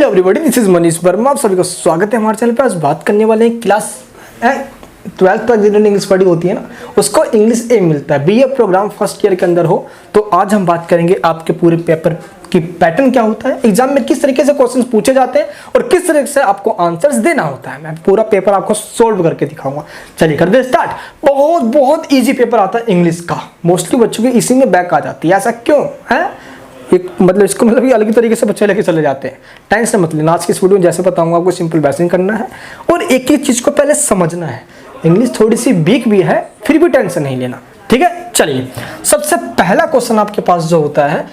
Hello everybody, this is Manish Verma. आप सभी का स्वागत है हमारे चैनल पे। आज बात करने वाले हैं क्लास 12th तक जिन्होंने इंग्लिश पढ़ी होती है ना, उसको इंग्लिश ए मिलता है बीए प्रोग्राम फर्स्ट ईयर के अंदर हो। तो आज हम बात करेंगे आपके पूरे पेपर की पैटर्न क्या होता है, एग्जाम में किस तरीके से क्वेश्चंस पूछे जाते हैं और किस तरीके से आपको आंसर्स देना होता है। मैं पूरा पेपर आपको सोल्व करके दिखाऊंगा। चलिए कर दे स्टार्ट। बहुत इजी पेपर आता है इंग्लिश का, मोस्टली बच्चों की इसी में बैक आ जाती है। ऐसा क्यों है? एक मतलब इसको मतलब अलग तरीके से बच्चे लेके चले जाते हैं। टेंशन मत लेना, आज की इस वीडियो में जैसे बताऊंगा आपको सिंपल वैसे ही करना है और एक एक चीज को पहले समझना है। इंग्लिश थोड़ी सी वीक भी है, फिर भी टेंशन नहीं लेना, ठीक है। चलिए, सबसे पहला क्वेश्चन आपके पास जो होता है,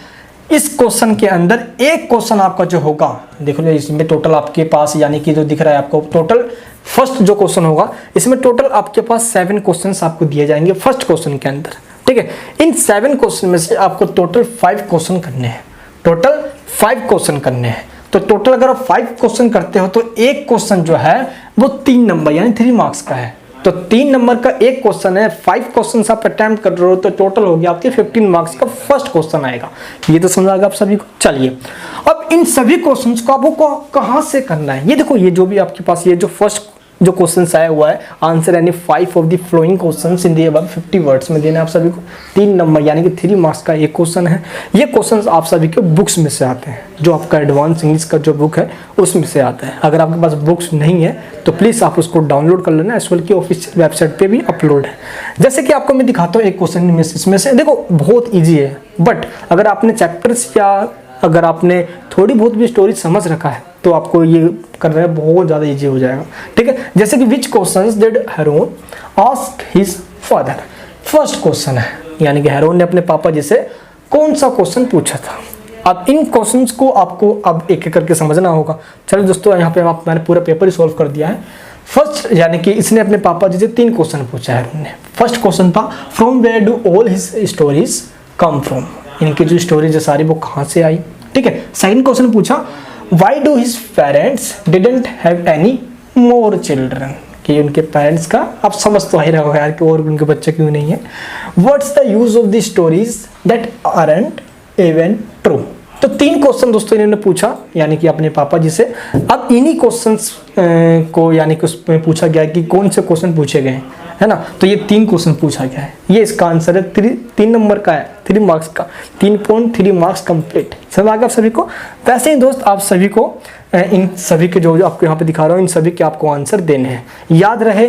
इस क्वेश्चन के अंदर एक क्वेश्चन आपका जो होगा, देखो इसमें टोटल आपके पास यानी कि जो दिख रहा है आपको टोटल फर्स्ट जो क्वेश्चन होगा, इसमें टोटल आपके पास 7 क्वेश्चन आपको दिए जाएंगे फर्स्ट क्वेश्चन के अंदर, ठीक है। इन 7 क्वेश्चन में से आपको टोटल 5 क्वेश्चन करने हैं, टोटल 5 क्वेश्चन करने हैं। तो टोटल अगर आप 5 क्वेश्चन करते हो तो एक क्वेश्चन जो है वो 3 नंबर यानी 3 मार्क्स का है। तो 3 नंबर का एक क्वेश्चन है, 5 क्वेश्चन आप अटेम्प्ट कर रहे हो तो टोटल हो गया आपके 15 मार्क्स का फर्स्ट क्वेश्चन आएगा। ये तो समझ आ गया आप सभी को। चलिए, अब इन सभी क्वेश्चंस को आपको कहाँ से करना है, ये देखो, ये जो भी आपके पास ये जो फर्स्ट जो क्वेश्चन आया हुआ है, आंसर यानी 5 of the flowing questions in the above 50 words में देना है आप सभी को। 3 नंबर यानी कि 3 मार्क्स का एक क्वेश्चन है। ये क्वेश्चंस आप सभी के बुक्स में से आते हैं, जो आपका एडवांस इंग्लिश का जो बुक है उसमें से आता है। अगर आपके पास बुक्स नहीं है तो प्लीज़ आप उसको डाउनलोड कर लेना, एसएल की ऑफिशियल वेबसाइट पे भी अपलोड है। जैसे कि आपको मैं दिखाता हूँ एक क्वेश्चन इसमें से, देखो बहुत ईजी है, बट अगर आपने चैप्टर्स या अगर आपने थोड़ी बहुत भी स्टोरी समझ रखा है तो आपको ये करना है बहुत ज़्यादा इजी हो जाएगा, ठीक है। जैसे कि विच questions did Heron ask his father, first question है, यानी कि हेरोन ने अपने पापा जी से कौन सा क्वेश्चन पूछा था। अब इन क्वेश्चंस को आपको अब एक एक करके समझना होगा। चलो दोस्तों, यहाँ पे मैंने पूरा पेपर ही सॉल्व कर दिया है। फर्स्ट यानी कि इसने अपने पापा जी से 3 क्वेश्चन पूछा है हेरोन ने। फर्स्ट क्वेश्चन था from where do all his stories come from, इनकी जो स्टोरीज है सारी वो कहाँ से आई, ठीक है। सेकंड क्वेश्चन पूछा Why do his parents didn't have any more children, कि उनके पेरेंट्स का आप समझ तो ही रहोगे यार कि और उनके बच्चे क्यों नहीं है। What's the use of the stories that aren't even true, तो 3 क्वेश्चन दोस्तों इन्होंने पूछा यानी कि अपने पापा जी से। अब इन्हीं क्वेश्चंस को यानी कि उसमें पूछा गया कि कौन से क्वेश्चन पूछे गए है ना, तो ये 3 क्वेश्चन पूछा गया है। ये इसका आंसर है 3 नंबर का है, 3 मार्क्स का, 3.3 मार्क्स कंप्लीट। समझ आ गया आप सभी को। वैसे ही दोस्त आप सभी को इन सभी के जो आपको यहाँ पे दिखा रहा हूँ, इन सभी के आपको आंसर देने हैं। याद रहे,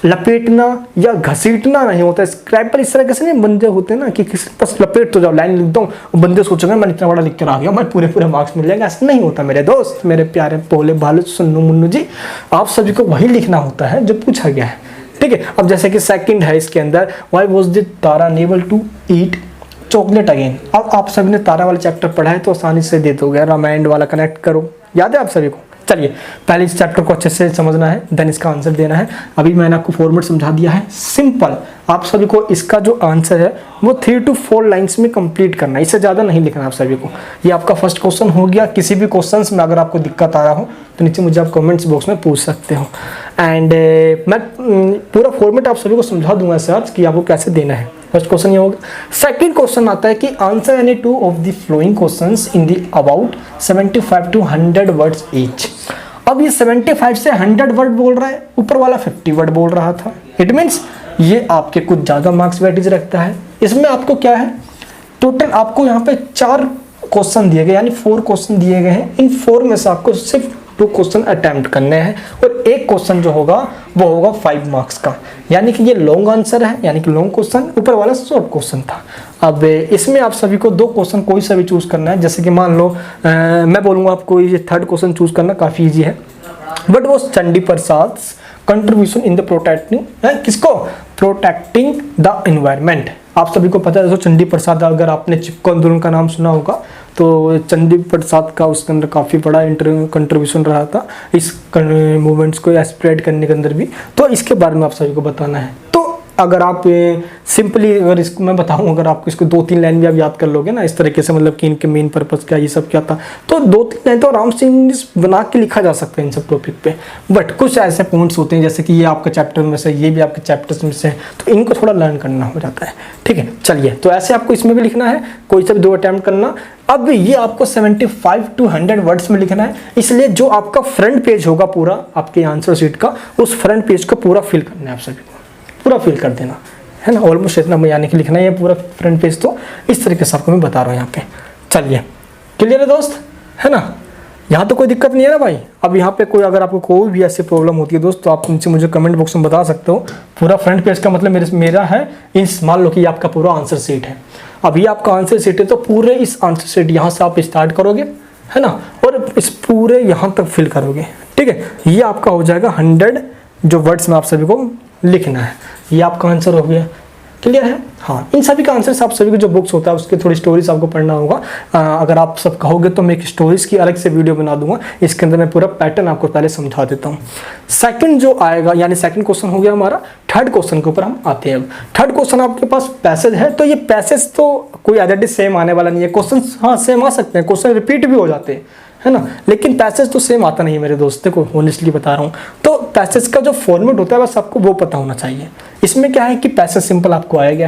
लपेटना या घसीटना नहीं होता। स्क्राइब पर इस तरह से नहीं बंदे होते ना कि किसी बस लपेट तो जाओ, लाइन लिख दो, बंदे सोचेंगे मैं इतना बड़ा लिख कर आ गया, मैं पूरे मार्क्स मिल जाएंगे। ऐसा नहीं होता मेरे दोस्त, मेरे प्यारे भोले भाले सुन्नू मुन्नू जी। आप सभी को वही लिखना होता है जो पूछा गया है, ठीक है। अब जैसे कि सेकंड है इसके अंदर, why was the Tara unable to eat chocolate again. अब आप सभी ने तारा वाला चैप्टर पढ़ा है तो आसानी से दे दोगे, रामायण वाला कनेक्ट करो, याद है आप सभी को। चलिए, पहले इस चैप्टर को अच्छे से समझना है, देन इसका आंसर देना है। अभी मैंने आपको फॉर्मेट समझा दिया है, सिंपल। आप सभी को इसका जो आंसर है वो 3 to 4 लाइन्स में कंप्लीट करना है, इससे ज़्यादा नहीं लिखना आप सभी को। ये आपका फर्स्ट क्वेश्चन हो गया। किसी भी क्वेश्चन में अगर आपको दिक्कत आ रहा हो तो नीचे मुझे आप कमेंट्स बॉक्स में पूछ सकते हो। एंड मैं पूरा फॉर्मेट आप सभी को समझा दूंगा सर कि आपको कैसे देना है। फर्स्ट क्वेश्चन ये होगा। सेकंड क्वेश्चन आता है कि answer any 2 of the flowing questions in the about 75 to 100 words each. अब ये 75 से 100 वर्ड बोल रहा है, ऊपर वाला 50 वर्ड बोल रहा था। इट मीन्स ये आपके कुछ ज़्यादा मार्क्स वेटेज रखता है। इसमें आपको क्या है, टोटल आपको यहाँ पे 4 क्वेश्चन दिए गए यानी 4 क्वेश्चन दिए गए हैं। इन 4 में से आपको सिर्फ 2 क्वेश्चन अटेम्प्ट करने हैं और एक क्वेश्चन जो होगा वो होगा 5 मार्क्स का, यानी कि ये लॉन्ग आंसर है, यानी कि लॉन्ग क्वेश्चन, ऊपर वाला शॉर्ट क्वेश्चन था। अब इसमें आप सभी को 2 क्वेश्चन कोई सा भी चूज करना है। जैसे कि मान लो मैं बोलूँगा आपको ये 3rd क्वेश्चन चूज करना काफ़ी ईजी है, बट वो चंडी प्रसाद कंट्रीब्यूशन इन द प्रोटेक्टिंग, किसको, प्रोटेक्टिंग द इन्वायरमेंट। आप सभी को पता है दोस्तों, चंडी प्रसाद, अगर आपने चिपको आंदोलन का नाम सुना होगा तो चंडी प्रसाद का उसके अंदर काफ़ी बड़ा कंट्रीब्यूशन रहा था इस मूवमेंट्स को स्प्रेड करने के अंदर भी। तो इसके बारे में आप सभी को बताना है। तो अगर आप सिंपली अगर इसको मैं बताऊं, अगर आपको इसको 2-3 लाइन भी आप याद कर लोगे ना इस तरीके से, मतलब कि इनके मेन पर्पस क्या, ये सब क्या था, तो 2-3 लाइन तो आराम से इंग्लिश बना के लिखा जा सकता है इन सब टॉपिक पे। बट कुछ ऐसे पॉइंट्स होते हैं जैसे कि ये आपका चैप्टर में से, ये भी आपके चैप्टर्स में से है, तो इनको थोड़ा लर्न करना हो जाता है। ठीक है, चलिए, तो ऐसे आपको इसमें भी लिखना है, कोई से भी 2 अटैम्प्ट करना। अब ये आपको 75 to 100 वर्ड्स में लिखना है, इसलिए जो आपका फ्रंट पेज होगा पूरा आपके आंसर शीट का, उस फ्रंट पेज को पूरा फिल करना है आप सभी को, पूरा फिल कर देना है ना, ऑलमोस्ट इतना यानी कि लिखना है पूरा फ्रंट पेज। तो इस तरीके से आपको मैं बता रहा हूँ यहाँ पे। चलिए, क्लियर है दोस्त, है ना, यहाँ तो कोई दिक्कत नहीं है ना भाई। अब यहाँ पे कोई अगर आपको कोई भी ऐसी प्रॉब्लम होती है दोस्त, तो आप उनसे मुझे कमेंट बॉक्स में बता सकते हो। पूरा फ्रंट पेज का मतलब मेरा है, मान लो कि आपका पूरा आंसर शीट है। अब ये आपका आंसर शीट है, तो पूरे इस आंसर शीट यहाँ से आप स्टार्ट करोगे, है ना, और इस पूरे यहाँ तक फिल करोगे। ठीक है, ये आपका हो जाएगा 100 जो वर्ड्स में आप सभी को लिखना है। ये आपका आंसर हो गया, क्लियर है। हाँ, इन सभी का आंसर आप सभी को जो बुक्स होता है उसके थोड़ी स्टोरीज आपको पढ़ना होगा। अगर आप सब कहोगे तो मैं एक स्टोरीज की अलग से वीडियो बना दूंगा, इसके अंदर मैं पूरा पैटर्न आपको पहले समझा देता हूँ। सेकंड जो आएगा, यानी सेकंड क्वेश्चन हो गया हमारा। थर्ड क्वेश्चन के ऊपर हम आते हैं। अब थर्ड क्वेश्चन आपके पास पैसेज है, तो ये पैसेज तो कोई आइडेंटिटी सेम आने वाला नहीं है। क्वेश्चन हाँ सेम आ सकते हैं, क्वेश्चन रिपीट भी हो जाते हैं, है ना, लेकिन पैसेज तो सेम आता नहीं है मेरे दोस्तों को, ऑनेस्टली बता रहा हूँ। तो पैसेज का जो फॉर्मेट होता है बस आपको वो पता होना चाहिए। इसमें क्या है कि पैसेज सिंपल आपको आया गया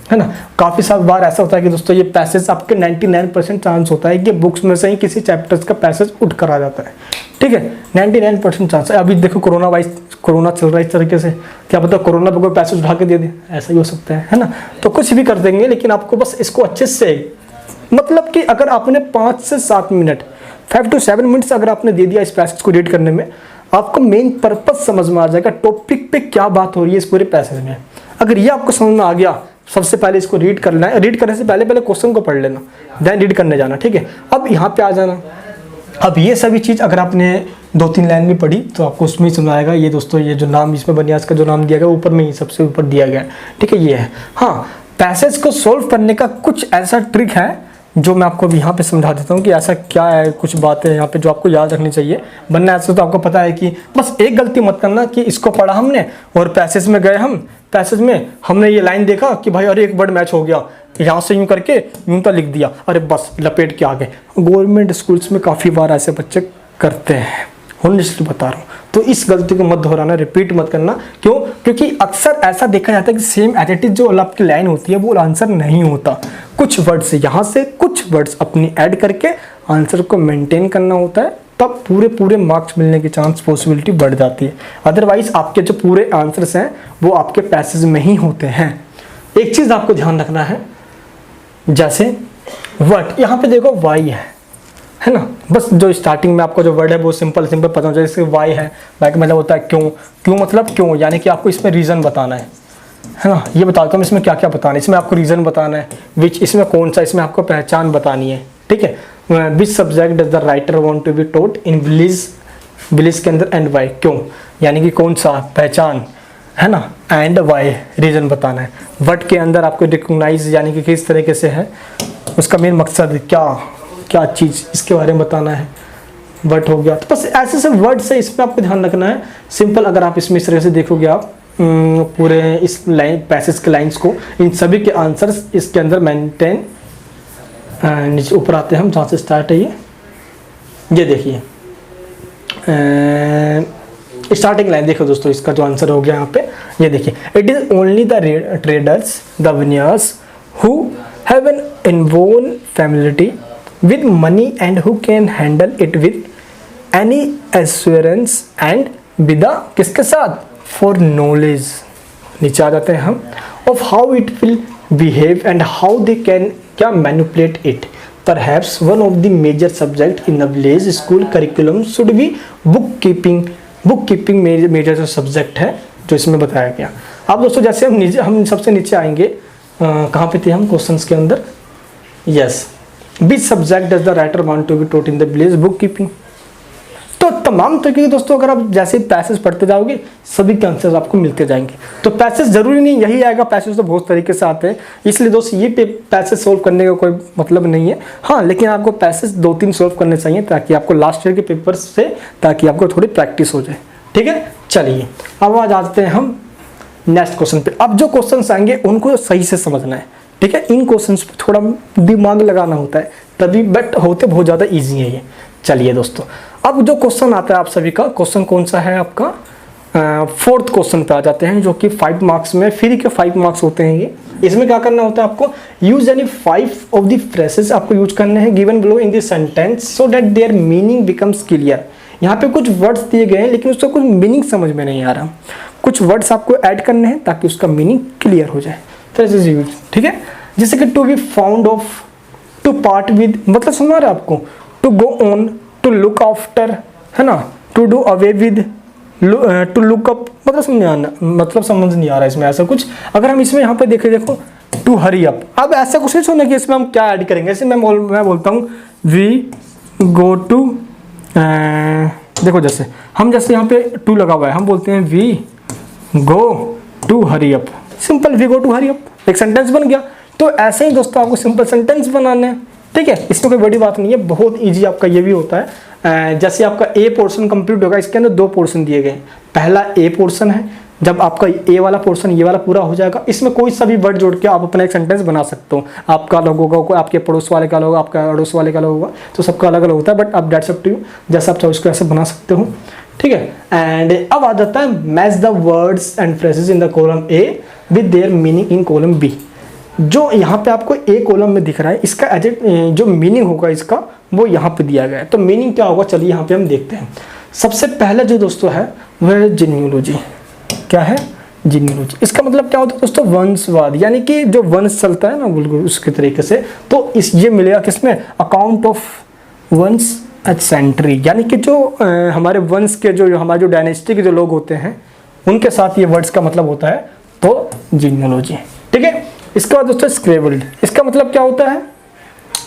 है ना। काफ़ी सारी बार ऐसा होता है कि दोस्तों ये पैसेज आपके 99% चांस होता है कि बुक्स में से ही किसी चैप्टर्स का पैसेज उठ कर आ जाता है। ठीक है, 99% चांस है। अभी देखो कोरोना चल रहा है इस तरीके से, क्या पता कोरोना पे कोई पैसेज उठा के दे दे, ऐसा ही हो सकता है ना। तो कुछ भी कर देंगे, लेकिन आपको बस इसको अच्छे से, मतलब कि अगर आपने 5 से 7 मिनट 5 to 7 मिनट्स अगर आपने दे दिया इस पैसेज को रीड करने में, आपको मेन पर्पस समझ में आ जाएगा, टॉपिक पे क्या बात हो रही है इस पूरे पैसेज में। अगर ये आपको समझ में आ गया, सबसे पहले इसको रीड करना है। रीड करने से पहले क्वेश्चन को पढ़ लेना, देन रीड करने जाना। ठीक है, अब यहाँ पे आ जाना। अब ये सभी चीज़ अगर आपने 2-3 लाइन में पढ़ी तो आपको उसमें ही समझ आएगा। ये दोस्तों ये जो नाम इसमें बनियास का जो नाम दिया गया ऊपर में ही सबसे ऊपर दिया गया है। ठीक है, ये है। हाँ, पैसेज को सोल्व करने का कुछ ऐसा ट्रिक है जो मैं आपको यहाँ पे समझा देता हूँ कि ऐसा क्या है, कुछ बातें यहाँ पे जो आपको याद रखनी चाहिए। वरना ऐसे तो आपको पता है कि बस एक गलती मत करना कि इसको पढ़ा हमने और पैसेज में गए, हम पैसेज में हमने ये लाइन देखा कि भाई अरे एक वर्ड मैच हो गया, यहाँ से यूँ करके यूँ तो लिख दिया, अरे बस लपेट के आ गए। गवर्नमेंट स्कूल्स में काफ़ी बार ऐसे बच्चे करते हैं, ऑनेस्टली बता रहा हूँ। तो इस गलती को मत दोहराना, रिपीट मत करना। क्यों? क्योंकि अक्सर ऐसा देखा जाता है कि सेम एडिटिव जो आपकी लाइन होती है वो आंसर नहीं होता। कुछ वर्ड्स यहाँ से कुछ वर्ड्स अपनी ऐड करके आंसर को मेंटेन करना होता है, तब पूरे मार्क्स मिलने की चांस पॉसिबिलिटी बढ़ जाती है। अदरवाइज आपके जो पूरे आंसर्स हैं वो आपके पैसेज में ही होते हैं। एक चीज़ आपको ध्यान रखना है, जैसे वर्ड यहाँ पे देखो वाई है ना, बस जो स्टार्टिंग में आपका जो वर्ड है वो सिंपल पता होना चाहिए। जैसे वाई है, वाई का मतलब होता है क्यों मतलब क्यों, यानी कि आपको इसमें रीज़न बताना है ना। ये बताता हूँ इसमें क्या क्या बताना है, इसमें आपको रीज़न बताना है। विच, इसमें कौन सा, इसमें आपको पहचान बतानी है। ठीक है, which subject does the writer want to be taught in village के अंदर, एंड वाई, क्यों, यानी कि कौन सा, पहचान, है ना, एंड वाई, रीज़न बताना है। वर्ड के अंदर आपको रिकॉग्नाइज यानी कि किस तरीके से है, उसका मेन मकसद क्या चीज़, इसके बारे में बताना है। वर्ड हो गया, तो बस ऐसे वर्ड से इसमें आपको ध्यान रखना है। सिंपल अगर आप इसमें इस तरह से देखोगे आप पूरे इस लाइन पैसेज के लाइंस को, इन सभी के आंसर्स इसके अंदर मेंटेन, नीचे ऊपर आते हैं हम जहाँ से स्टार्ट है ये देखिए स्टार्टिंग लाइन देखो दोस्तों, इसका जो आंसर हो गया यहाँ पे ये देखिए, it is only the traders the winners who have an inborn familiarity with money and who can handle it with any assurance and with the किसके साथ, for knowledge, नीचे आ जाते हैं हम, of how it will behave and how they can क्या manipulate it. Perhaps one of the major subject in the village school curriculum should be bookkeeping major जो subject है जो इसमें बताया गया। अब दोस्तों जैसे हम सबसे नीचे आएंगे, कहाँ पे थे हम क्वेश्चंस के अंदर, yes, Which subject does the writer want to be taught in the village bookkeeping? तो तमाम तरीके के दोस्तों अगर आप जैसे पैसेज पढ़ते जाओगे सभी के आंसर्स आपको मिलते जाएंगे। तो पैसेज जरूरी नहीं यही आएगा, पैसेज तो बहुत तरीके से आते हैं, इसलिए दोस्त ये पैसेज सोल्व करने का कोई मतलब नहीं है। हाँ, लेकिन आपको पैसेज 2-3 सोल्व करने चाहिए ताकि आपको लास्ट ईयर के पेपर से ताकि आपको थोड़ी प्रैक्टिस हो जाए। ठीक है, चलिए अब आ जाते हैं हम नेक्स्ट क्वेश्चन पे। अब जो क्वेश्चंस आएंगे उनको सही से समझना है, ठीक है। इन क्वेश्चंस पे थोड़ा दिमाग लगाना होता है तभी, बट होते बहुत ज़्यादा ईजी है ये। चलिए दोस्तों, अब जो क्वेश्चन आता है आप सभी का, क्वेश्चन कौन सा है आपका, फोर्थ क्वेश्चन पे आ जाते हैं, जो कि 5 मार्क्स में, फ्री के 5 मार्क्स होते हैं ये। इसमें क्या करना होता है आपको, use any 5 of the phrases आपको यूज करने हैं given below in the sentence so that there meaning becomes clear. यहाँ पे कुछ वर्ड्स दिए गए हैं लेकिन उसका कुछ मीनिंग समझ में नहीं आ रहा, कुछ वर्ड्स आपको ऐड करने हैं ताकि उसका मीनिंग क्लियर हो जाए। फ्रेजेस यूज, ठीक है। जैसे कि to be fond of, to part with, मतलब समझ आ रहा है आपको, to go on, to look after, है ना, to do away with, to look up, मतलब समझ नहीं आ रहा इसमें ऐसा कुछ। अगर हम इसमें यहाँ पे देखें, देखो टू हरी अप, अब ऐसा कुछ नहीं सुना कि इसमें हम क्या ऐड करेंगे। ऐसे मैं बोलता हूँ वी गो टू, देखो जैसे यहाँ पे टू लगा हुआ है, हम बोलते हैं we go to hurry up, simple we go to hurry up, एक सेंटेंस बन गया। तो ऐसे ही दोस्तों आपको सिंपल सेंटेंस बनाने हैं, ठीक है। इसमें कोई बड़ी बात नहीं है, बहुत इजी आपका ये भी होता है। जैसे आपका ए पोर्शन कंप्लीट होगा, इसके अंदर 2 पोर्शन दिए गए हैं। पहला ए पोर्शन है, जब आपका ए वाला पोर्शन ये वाला पूरा हो जाएगा, इसमें कोई सा भी वर्ड जोड़ के आप अपना एक सेंटेंस बना सकते हो। आपका अलग होगा, आपके पड़ोस वाले का अलग होगा, आपका अड़ोस वाले का अलग होगा, तो सबका अलग अलग होता है। बट आप दैट्स अप टू यू, जैसा आप चाहो उसको ऐसे बना सकते हो, ठीक है। एंड अब आ जाता है match the words and phrases in the column A with their meaning in column B. जो यहाँ पे आपको ए कॉलम में दिख रहा है, इसका जो मीनिंग होगा इसका, वो यहाँ पे दिया गया है। तो मीनिंग क्या होगा, चलिए यहाँ पे हम देखते हैं। सबसे पहले जो दोस्तों है वह है जीनियोलॉजी। क्या है, जीनियोलॉजी। इसका मतलब क्या होता है दोस्तों, वंशवाद, यानी कि जो वंश चलता है ना बिल्कुल उसके तरीके से। तो इस ये मिलेगा किसमें, अकाउंट ऑफ वंश एट सेंचुरी, यानी कि जो हमारे वंश के जो हमारे जो डायनेस्टी के जो लोग होते हैं उनके साथ ये वर्ड्स का मतलब होता है, तो जीनियोलॉजी, ठीक है। इसके बाद दोस्तों स्क्रेबल्ड, इसका मतलब क्या होता है,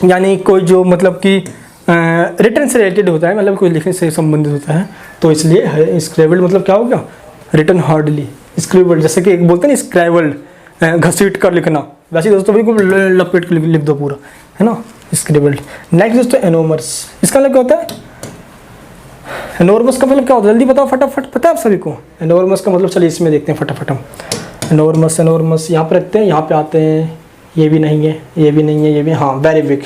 यानी कोई जो मतलब कि रिटन से रिलेटेड होता है, मतलब कोई लिखने से संबंधित होता है, तो इसलिए स्क्रेबल्ड मतलब क्या हो गया, रिटन हार्डली। स्क्रेबल्ड जैसे कि एक बोलते हैं ना स्क्राइबल्ड, घसीट कर लिखना, वैसे दोस्तों बिल्कुल लपेट कर लिख दो पूरा, है ना, स्क्रेबल्ड। नेक्स्ट दोस्तों एनोमर्स, इसका मतलब क्या होता है, एनोर्मस का मतलब क्या होता है, जल्दी बताओ फटाफट, पता है आप सभी को एनोर्मस का मतलब। चलिए इसमें देखते हैं फटाफट हम। एनोर्मस यहाँ पे रखते हैं, यहाँ पे आते हैं, ये भी नहीं है, ये भी नहीं है, ये भी, हाँ वेरी बिग।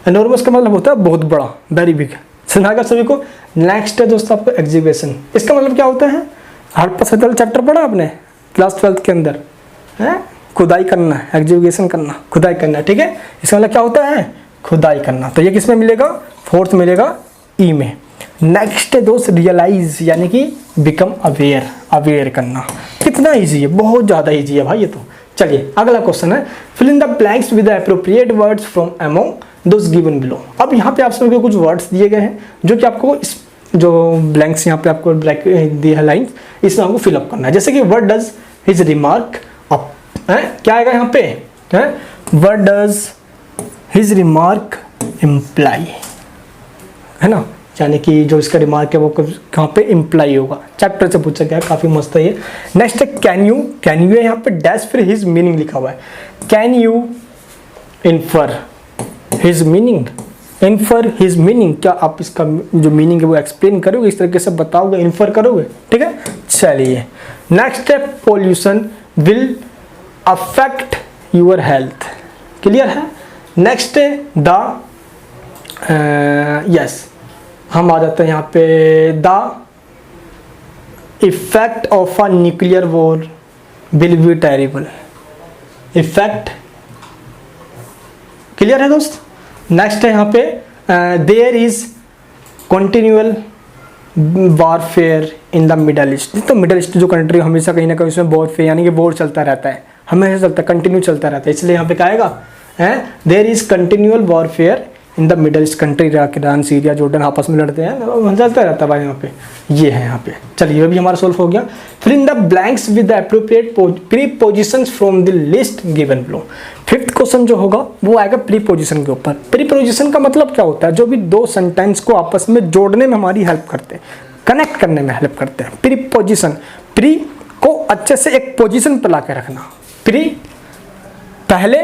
एनोर्मस का मतलब होता है बहुत बड़ा, वेरी बिग, सुना सभी को। नेक्स्ट है दोस्तों आपको एग्जीबिशन, इसका मतलब क्या होता है, हड़प्पा चैप्टर पढ़ा आपने क्लास 12 के अंदर, है खुदाई करना, एग्जीबिशन करना, खुदाई करना, ठीक है। इसका मतलब क्या होता है, खुदाई करना। तो ये किस में मिलेगा, फोर्थ मिलेगा ई में। नेक्स्ट है दोस्त रियलाइज, यानी कि बिकम अवेयर, अवेयर करना। कितना इजी है, बहुत ज़्यादा इजी है भाई ये तो। चलिए अगला क्वेश्चन है, fill in the blanks with the appropriate words from among those given below. अब यहाँ पे आप सभी को कुछ वर्ड्स दिए गए हैं जो कि आपको इस जो ब्लैंक्स यहाँ पे आपको ब्लैक दिए है लाइन्स, इसमें आपको फिलअप करना है। जैसे कि word does his remark up, क्या आएगा यहाँ पे, word does his remark imply, है ना, यानी कि जो इसका रिमार्क है वो कहाँ पे इम्प्लाई होगा, चैप्टर से पूछा गया है, काफ़ी मस्त है ये। नेक्स्ट है कैन यू, कैन यू यहाँ पे डैश फिर हिज मीनिंग लिखा हुआ है। Can you infer his meaning, infer his meaning, क्या आप इसका जो मीनिंग है वो एक्सप्लेन करोगे, इस तरीके से बताओगे, इन्फर करोगे, ठीक है। चलिए नेक्स्ट है pollution will affect your health, clear है। नेक्स्ट है द यस, हम आ जाते हैं यहाँ पे, the effect of a nuclear war will be terrible, effect, clear है दोस्त। नेक्स्ट है यहाँ पे there is continual warfare in the Middle East. तो मिडल ईस्ट जो कंट्री हमेशा कहीं ना कहीं उसमें वॉरफेयर यानी कि वॉर चलता रहता है, हमेशा चलता है, कंटिन्यू चलता रहता है, इसलिए यहाँ पे क्या आएगा, there is continual warfare in the Middle East country, Iran, Syria, Jordan आपस में लड़ते हैं, चलता रहता है भाई यहाँ पे, ये है यहाँ पे। चलिए ये भी हमारा सोल्व हो गया। फिर इन the blanks with the appropriate prepositions from the list given below. Fifth question जो होगा वो आएगा प्रीपोजिशन के ऊपर। प्रीपोजिशन का मतलब क्या होता है, जो भी दो सेंटेंस को आपस में जोड़ने में हमारी हेल्प करते हैं, कनेक्ट करने में हेल्प करते हैं। प्रीपोजिशन, प्री को अच्छे से एक पोजिशन पर ला के रखना, प्री पहले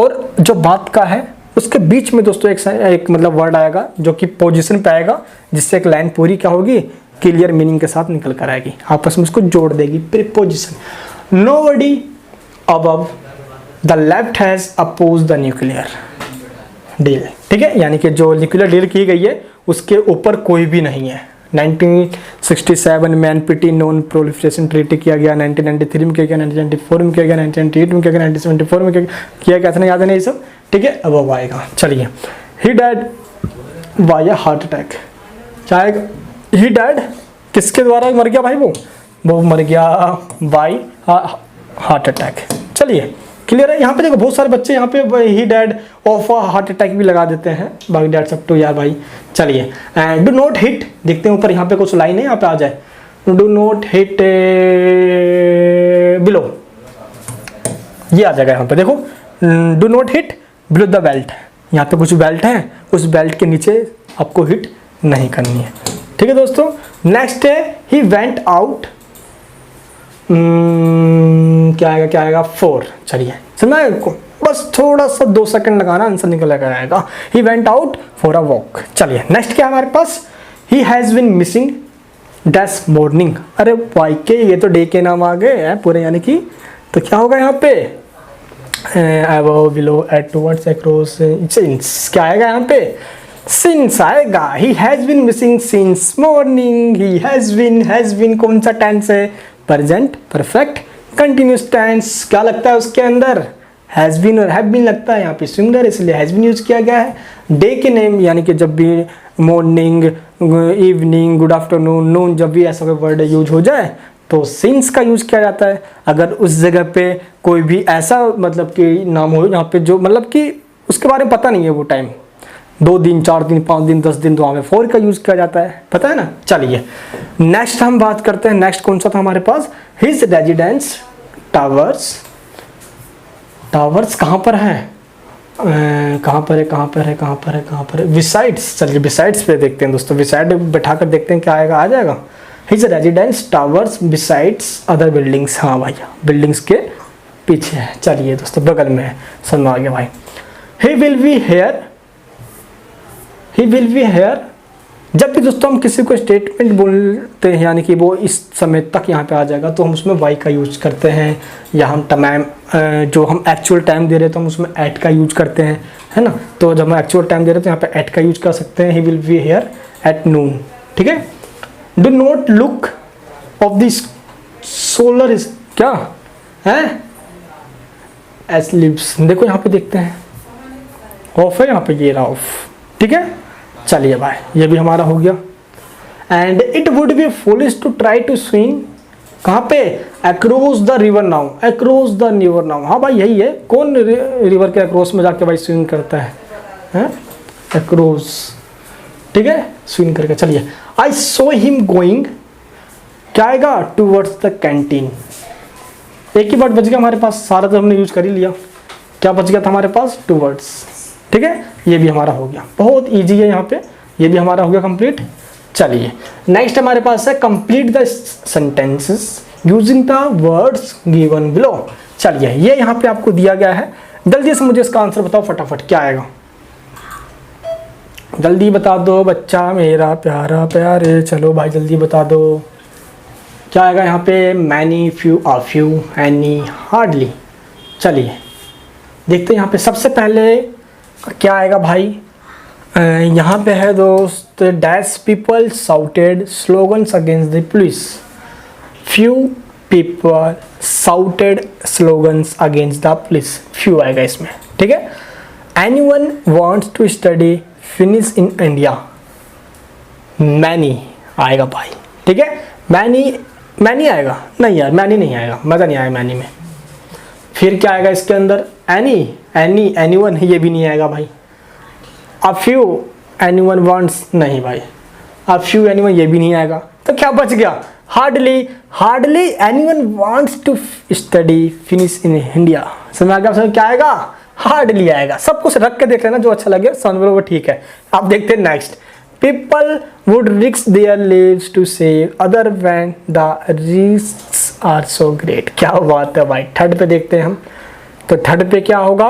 और जो बात का है उसके बीच में दोस्तों एक मतलब वर्ड आएगा जो कि पोजीशन पे आएगा, जिससे एक लाइन पूरी क्या होगी, क्लियर मीनिंग के साथ निकल कर आएगी, आपस में उसको जोड़ देगी, preposition. nobody above the left has opposed the nuclear deal। ठीक है, यानी कि जो न्यूक्लियर डील की गई है उसके ऊपर कोई भी नहीं है। 1967 में एनपीटी नॉन प्रोलिफरेशन ट्रीटी किया गया, 1993 में किया गया, 1994 में किया गया, 1998 में किया गया, 1974 में किया गया था ना, याद है ना ये सब। ठीक है, अब वो आएगा। चलिए, he died by a heart attack. क्या आएगा? ही डाइड किसके द्वारा मर गया भाई? वो मर गया बाय हार्ट अटैक। चलिए, क्लियर है। यहाँ पे देखो बहुत सारे बच्चे यहाँ पे ही डैड ऑफ हार्ट अटैक भी लगा देते हैं, बाकी डैड सब तो यार भाई। चलिए, एंड डू नॉट हिट, देखते हैं ऊपर यहाँ पे कुछ लाइन है, यहाँ पे आ जाए, डू नॉट हिट बिलो, ये आ जाएगा यहाँ पे। देखो, do not hit below the belt, यहाँ पे कुछ बेल्ट है, उस बेल्ट के नीचे आपको हिट नहीं करनी है। ठीक है दोस्तों, नेक्स्ट है ही वेंट आउट, क्या आएगा 4। चलिए समझ, बस थोड़ा सा 2 सेकंड लगाना, आंसर निकल आएगा। He went out for a walk. चलिए, नेक्स्ट क्या है हमारे पास? He has been missing this morning. अरे वाई के, ये तो डे के नाम आ गए हैं पूरे, यानी कि तो क्या होगा यहाँ पे? Above, below, at, towards, across, since. क्या आएगा यहाँ पे? सिंस आएगा। He has been missing since morning. He has been कौन सा टेंस है? Present perfect continuous tense. क्या लगता है उसके अंदर? हैज बीन और हैव बीन लगता है, यहाँ पे सिंगुलर इसलिए हैज बीन यूज किया गया है। डे के नेम, यानी कि जब भी मॉर्निंग, इवनिंग, गुड आफ्टरनून, नून, जब भी ऐसा कोई वर्ड यूज हो जाए तो सिंस का यूज किया जाता है। अगर उस जगह पे कोई भी ऐसा मतलब कि नाम हो यहाँ पे जो मतलब कि उसके बारे में पता नहीं है वो टाइम, 2 दिन, 4 दिन, 5 दिन, 10 दिन, तो वहाँ पे फॉर का यूज किया जाता है, पता है ना। चलिए, नेक्स्ट हम बात करते हैं। नेक्स्ट कौन सा था हमारे पास? His residence towers. टावर्स कहाँ पर है? कहाँ पर है? बिसाइड्स। चलिए, बिसाइड्स पे देखते हैं दोस्तों, बिसाइड बैठा कर देखते हैं क्या आएगा, आ जाएगा। His residence towers besides other buildings. हाँ भाई, बिल्डिंग्स के पीछे है। चलिए दोस्तों, बगल में है, समझ में आ गया भाई। ही will be hair, he will be hair. जब भी दोस्तों हम किसी को स्टेटमेंट बोलते हैं, यानी कि वो इस समय तक यहाँ पे आ जाएगा, तो हम उसमें वाई का यूज करते हैं, या हम तमाम जो हम एक्चुअल टाइम दे रहे हैं तो हम उसमें एट का यूज करते हैं, है ना। तो जब हम एक्चुअल टाइम दे रहे हैं तो यहाँ पे एट का यूज कर सकते हैं। He will be here at noon. ठीक है। Do not look of this solar is, क्या है? As lives. देखो यहाँ पे देखते हैं, ऑफ है यहाँ पे, ये रहा ऑफ। ठीक है, चलिए भाई, ये भी हमारा हो गया। And it would be foolish to try to swim, कहाँ पे? Across the river now, across the river now. हाँ भाई, यही है। कौन रिवर के अक्रॉस में जाके भाई स्विम करता है? अक्रॉस। ठीक है, स्विम करके। चलिए, आई सो हिम गोइंग, क्या आएगा? Towards the canteen. एक ही वर्ड बच गया हमारे पास, सारा तो हमने यूज कर ही लिया। क्या बच गया था हमारे पास? टूवर्ड्स। ठीक है, ये भी हमारा हो गया। बहुत इजी है यहाँ पे, ये भी हमारा हो गया कंप्लीट। चलिए, नेक्स्ट हमारे पास है complete the sentences using the words given below. चलिए, ये यहाँ पे आपको दिया गया है, जल्दी से मुझे इसका आंसर बताओ फटाफट, क्या आएगा? जल्दी बता दो बच्चा मेरा प्यारा प्यारे, चलो भाई जल्दी बता दो, क्या आएगा यहाँ पे? मैनी, फ्यू, आ फ्यू, एनी, हार्डली। चलिए देखते हैं यहाँ पे सबसे पहले क्या आएगा भाई। यहाँ पे है दोस्त, dash people shouted slogans against the police. Few people shouted slogans against the police, few आएगा इसमें। ठीक है। Anyone wants to study Finnish in India, many आएगा भाई। ठीक है, मैनी आएगा नहीं यार, मैनी नहीं आएगा, मज़ा नहीं आएगा मैनी में। फिर क्या आएगा इसके अंदर? एनीवन, ये भी नहीं आएगा भाई। अ फ्यू एनीवन वांट्स, नहीं भाई। अ फ्यू एनीवन, ये भी नहीं आएगा। तो क्या बच गया? Hardly anyone wants to study Finnish in India. समझ आ गया? समझ क्या आएगा? हार्डली आएगा। सब कुछ रख के देख लेना, जो अच्छा लगे समझ लो वो ठीक है। आप देखते हैं next, people would risk their lives to save other when the risks are so great. क्या बात है भाई। थर्ड पे देखते हैं हम, तो थर्ड पे क्या होगा?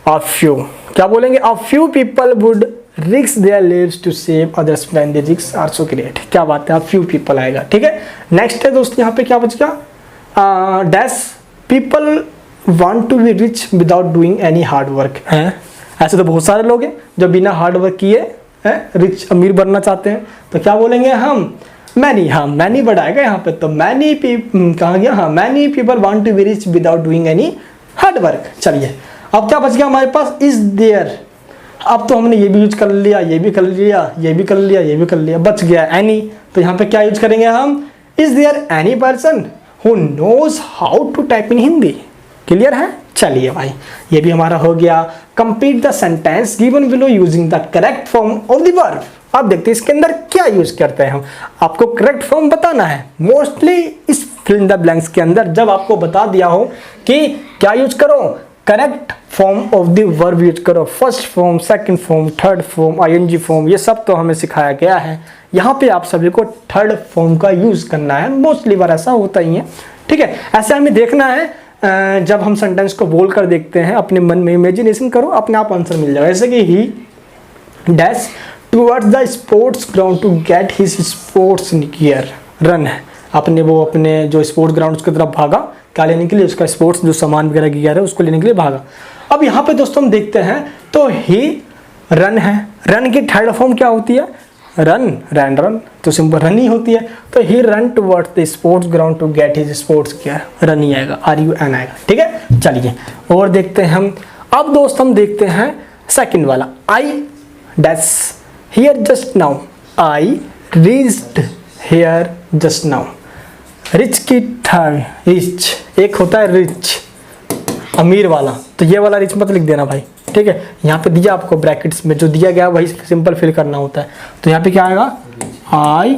अ फ्यू, क्या बोलेंगे? A few people would risk their lives to save others when the risks are so great. क्या बात है, अ फ्यू पीपल आएगा। ठीक है। नेक्स्ट है दोस्त, यहाँ पे क्या बच गया? Dash people want to be rich without doing any hard work है। ऐसे तो बहुत सारे लोग हैं जो बिना हार्ड वर्क किए रिच अमीर बनना चाहते हैं। तो क्या बोलेंगे हम? मैनी। हाँ, मैनी बढ़ाएगा यहाँ पे, तो मैनी कहाँ गया? हाँ, many people want to be rich without doing any hard work. चलिए, अब क्या बच गया हमारे पास? Is there. अब तो हमने ये भी यूज कर लिया, ये भी कर लिया, ये भी कर लिया, ये भी कर लिया, बच गया एनी। तो यहाँ पे क्या यूज करेंगे हम? Is there any person who knows how to type in Hindi. Clear है? चलिए भाई, ये भी हमारा हो गया। Complete the sentence given below using the correct form of the verb. आप देखते हैं इसके अंदर क्या यूज करते हैं हम। आपको करेक्ट फॉर्म बताना है। मोस्टली इस फिल इन द ब्लैंक्स के अंदर जब आपको बता दिया हो कि क्या यूज करो, correct form of the verb use करो, first form, second form, third form, ING form, ये सब तो हमें सिखाया गया है। यहाँ पे आप सभी को थर्ड फॉर्म का यूज करना है। मोस्टली बार ऐसा होता ही है, ठीक है। ऐसे हमें देखना है, जब हम सेंटेंस को बोल कर देखते हैं, अपने मन में इमेजिनेशन करो, अपने आप आंसर मिल जाएगा। जैसे कि he dash towards the sports ground to get his sports gear. Run है, अपने जो स्पोर्ट्स ग्राउंड उसकी तरफ भागा, क्या लेने के लिए? उसका स्पोर्ट्स जो सामान वगैरह गियर है उसको लेने के लिए भागा। अब यहाँ पे दोस्तों हम देखते हैं तो ही रन है। रन की थर्ड फॉर्म क्या होती है? रन तो सिंपल रन ही होती है। तो he run towards the sports ground to get his sports gear. Run ही आएगा, RUN आएगा, ठीक है। चलिए और देखते हैं हम। अब दोस्त हम देखते हैं सेकंड वाला, I dash here just now. I reached here just now. Rich की थर्ड, रिच एक होता है रिच अमीर वाला, तो ये वाला रिच मत लिख देना भाई, ठीक है। यहाँ पे दिया आपको ब्रैकेट्स में जो दिया गया वही सिंपल फिल करना होता है। तो यहाँ पे क्या आएगा? आई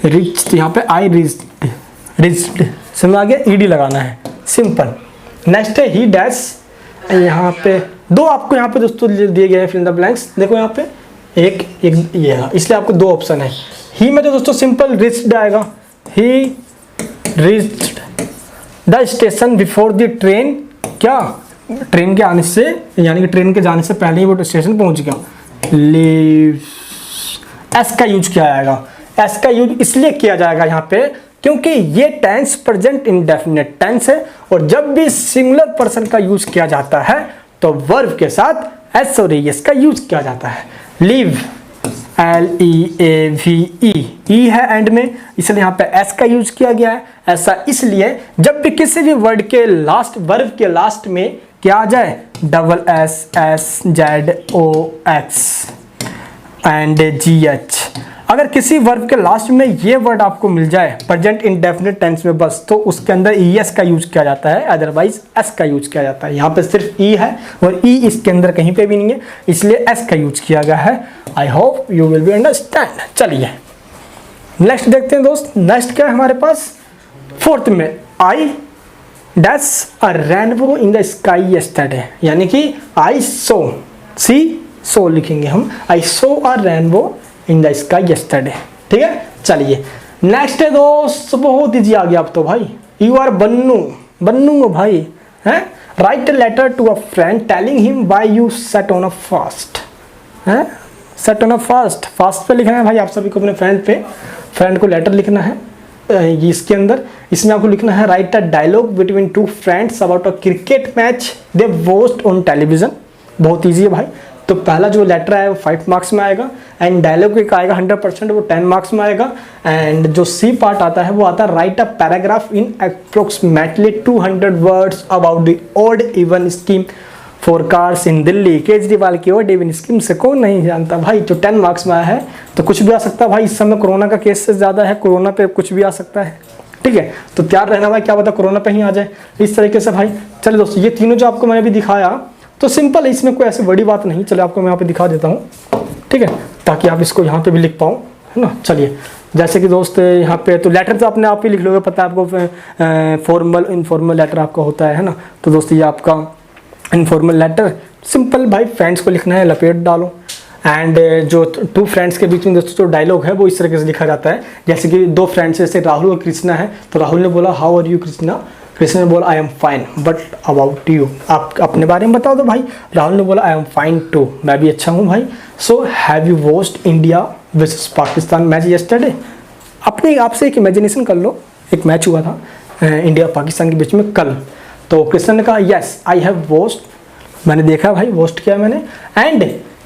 रिच, तो यहाँ पे आई रिच्ड समझ आ गया, ED लगाना है, सिंपल। नेक्स्ट है ही डैश। यहाँ पे दो आपको यहाँ पे दोस्तों दिए गए हैं फिल इन द ब्लैंक्स। देखो यहाँ पे एक ये है, इसलिए आपको दो ऑप्शन है। ही में तो दोस्तों सिंपल रिच्ड आएगा। He reached the station before the train. क्या? ट्रेन के आने से, यानी कि ट्रेन के जाने से पहले ही वो स्टेशन पहुंच गया। लीव्स, एस का यूज किया जाएगा। एस का यूज इसलिए किया जाएगा यहाँ पे क्योंकि ये टेंस प्रेजेंट इंडेफिनिट टेंस है, और जब भी सिंगुलर पर्सन का यूज किया जाता है तो वर्ब के साथ एस और एस का यूज किया जाता है। लीव, LEAVE, ई है एंड में, इसलिए यहाँ पे एस का यूज किया गया है। ऐसा इसलिए जब भी किसी भी वर्ड के लास्ट, वर्ब के लास्ट में क्या आ जाए? SSZOX and GH। अगर किसी वर्ब के लास्ट में ये वर्ड आपको मिल जाए प्रेजेंट इंडेफिनिट टेंस में बस, तो उसके अंदर ES का यूज किया जाता है, अदरवाइज S का यूज किया जाता है। यहाँ पे सिर्फ E है और E इसके अंदर कहीं पे भी नहीं है, इसलिए S का यूज किया गया है। I hope you will be understand. चलिए नेक्स्ट देखते हैं दोस्त। नेक्स्ट क्या है हमारे पास? फोर्थ में, I dash a rainbow in the sky yesterday, यानी कि आई सो लिखेंगे हम, I saw a rainbow in the sky yesterday, ठीक है। चलिए नेक्स्ट है दोस्त, बहुत ईजी आ गया अब तो भाई। यू आर बन्नू भाई हैं। Write a letter to a friend telling him why you set on a fast है। सेट ऑन अ फास्ट पे लिखना है भाई आप सभी को, अपने फ्रेंड को लेटर लिखना है। इसके अंदर इसमें आपको लिखना है write a dialogue between two friends about a cricket match they watched on television. बहुत ईजी है भाई। तो पहला जो लेटर है वो 5 मार्क्स में आएगा, एंड डायलॉग एक आएगा 100% वो 10 मार्क्स में आएगा। एंड जो सी पार्ट आता है वो आता है write a paragraph in approximately 200 words about the odd even scheme for cars in Delhi. Kejriwal की ऑड इवन स्कीम से कौन नहीं जानता भाई, जो 10 मार्क्स में आया है। तो कुछ भी आ सकता है भाई, इस समय कोरोना का केस से ज़्यादा है, कोरोना पे कुछ भी आ सकता है, ठीक है। तो तैयार रहना भाई, क्या पता कोरोना पे ही आ जाए, इस तरीके से भाई। चलिए दोस्तों, ये तीनों जो आपको मैंने अभी दिखाया तो सिंपल है, इसमें कोई ऐसी बड़ी बात नहीं। चलिए आपको मैं यहाँ पे दिखा देता हूँ, ठीक है, ताकि आप इसको यहाँ पे भी लिख पाओ, है ना। चलिए जैसे कि दोस्त यहाँ पे तो लेटर तो अपने आप ही लिख लोगे, पता है आपको फॉर्मल इनफॉर्मल लेटर आपका होता है ना। तो दोस्त ये आपका इनफॉर्मल लेटर सिंपल भाई फ्रेंड्स को लिखना है, लपेट डालो। एंड जो 2 फ्रेंड्स के बीच में दोस्तों जो डायलॉग है वो इस तरीके से लिखा जाता है, जैसे कि 2 फ्रेंड्स जैसे राहुल और कृष्णा है, तो राहुल ने बोला how are you Krishna, Krishna ने बोला I am fine but about you, आप अपने बारे में बताओ। तो भाई राहुल ने बोला आई एम फाइन टू, मैं भी अच्छा हूँ भाई। So have you watched India versus Pakistan match yesterday. अपने आप से एक इमेजिनेशन कर लो, एक मैच हुआ था इंडिया पाकिस्तान के बीच में कल। तो कृष्ण ने कहा यस आई हैव वॉच्ड, मैंने देखा भाई, वॉच्ड किया मैंने, and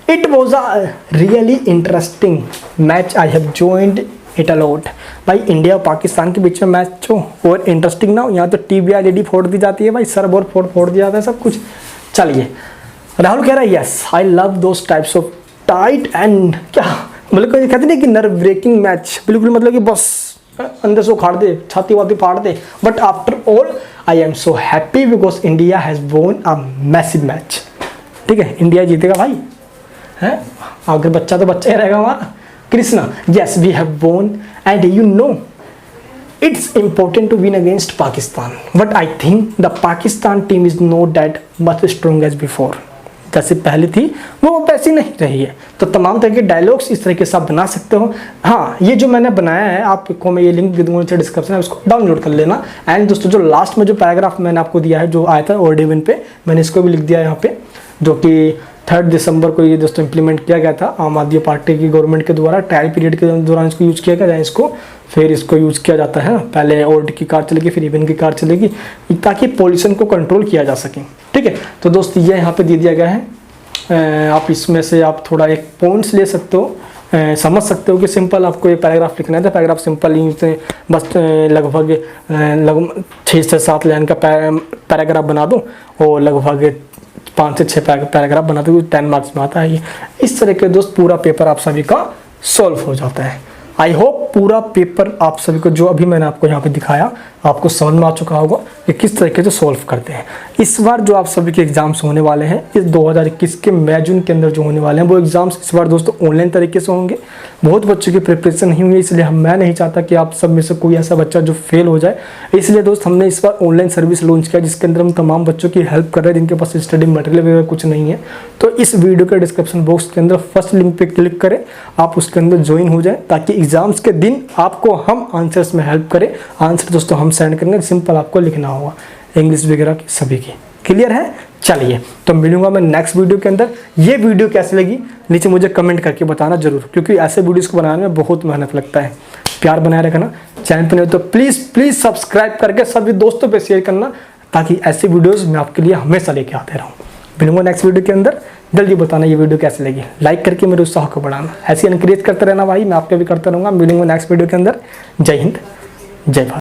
it was a really interesting match, I have joined it a lot. भाई इंडिया पाकिस्तान के बीच में मैच हो और इंटरेस्टिंग ना हो, यहाँ तो टीवी एलईडी फोड़ दी जाती है भाई, सर्व और फोड़ दिया जाता है सब कुछ। चलिए राहुल कह रहा है yes I love those types of tight and क्या मतलब कहते नहीं कि नर्व ब्रेकिंग मैच, बिल्कुल मतलब कि बस अंदर से उखाड़ दे, छाती वाती फाड़ दे। But after all I am so happy because India has won a massive match. ठीक है, इंडिया जीतेगा भाई, है आगे बच्चा तो बच्चा ही रहेगा हमारा। कृष्णा यस वी हैव वोन and you know it's important to win against Pakistan, but I think the Pakistan team is not that much strong as before. जैसे पहले थी वो वैसी नहीं रही है। तो तमाम तरह के डायलॉग्स इस तरीके से आप बना सकते हो। हाँ, ये जो मैंने बनाया है आपको मैं ये लिंक दे दूँगा नीचे डिस्क्रिप्शन में, उसको डाउनलोड कर लेना। एंड दोस्तों जो लास्ट में जो पैराग्राफ मैंने आपको दिया है जो आया था ऑडियो पे, मैंने इसको भी लिख दिया है यहाँ पे, जो कि 3 दिसंबर को ये दोस्तों इम्प्लीमेंट किया गया था आम आदमी पार्टी की गवर्नमेंट के द्वारा। ट्रायल पीरियड के दौरान इसको यूज़ किया गया है, इसको फिर इसको यूज़ किया जाता है। पहले ओल्ड की कार चलेगी, फिर इवन की कार चलेगी, ताकि पॉल्यूशन को कंट्रोल किया जा सके। ठीक है, तो दोस्त ये यहाँ पे दे दिया गया है। आप इसमें से आप थोड़ा एक पॉइंट्स ले सकते हो, समझ सकते हो कि सिंपल आपको ये पैराग्राफ लिखना है। तो पैराग्राफ सिंपल ही बस लगभग 6 से 7 लाइन का पैराग्राफ बना दो और लगभग 5 से 6 पैराग्राफ बना दो, 10 मार्क्स में आता है ये। इस तरह के दोस्त पूरा पेपर आप सभी का सॉल्व हो जाता है। आई होप पूरा पेपर आप सभी को जो अभी मैंने आपको यहाँ पे दिखाया आपको समझ में आ चुका होगा कि किस तरीके से सॉल्व करते हैं। इस बार जो आप सभी के एग्जाम्स होने वाले हैं इस 2021 के मई जून के अंदर जो होने वाले हैं वो एग्जाम्स इस बार दोस्तों ऑनलाइन तरीके से होंगे। बहुत बच्चों की प्रिपरेशन नहीं हुई, इसलिए मैं नहीं चाहता कि आप सब में से कोई ऐसा बच्चा जो फेल हो जाए। इसलिए दोस्त हमने इस बार ऑनलाइन सर्विस लॉन्च किया जिसके अंदर हम तमाम बच्चों की हेल्प कर रहे हैं जिनके पास स्टडी मटेरियल वगैरह कुछ नहीं है। तो इस वीडियो के डिस्क्रिप्शन बॉक्स के अंदर फर्स्ट लिंक पे क्लिक करें, आप उसके अंदर ज्वाइन हो जाए ताकि एग्जाम्स के दिन आपको हम आंसर्स में हेल्प करें। आंसर दोस्तों हम सेंड करेंगे, सिंपल आपको लिखना होगा, इंग्लिश वगैरह की सभी की। क्लियर है? चलिए तो मिलूंगा मैं नेक्स्ट वीडियो के अंदर। ये वीडियो कैसी लगी नीचे मुझे कमेंट करके बताना जरूर, क्योंकि ऐसे वीडियोस को बनाने में बहुत मेहनत लगता है। प्यार बनाए रखना, चैनल पर नहीं तो प्लीज़ सब्सक्राइब करके सभी दोस्तों पे शेयर करना ताकि ऐसे वीडियोस मैं आपके लिए हमेशा लेके आते रहूँ। मिलूंगा नेक्स्ट वीडियो के अंदर। जल्दी बताना ये वीडियो कैसी लगी, लाइक करके मेरे उत्साह को बढ़ाना, ऐसे इनक्रेज करते रहना भाई, मैं आपके भी करता रहूँगा। मिलूंगा नेक्स्ट वीडियो के अंदर। जय हिंद, जय भारत।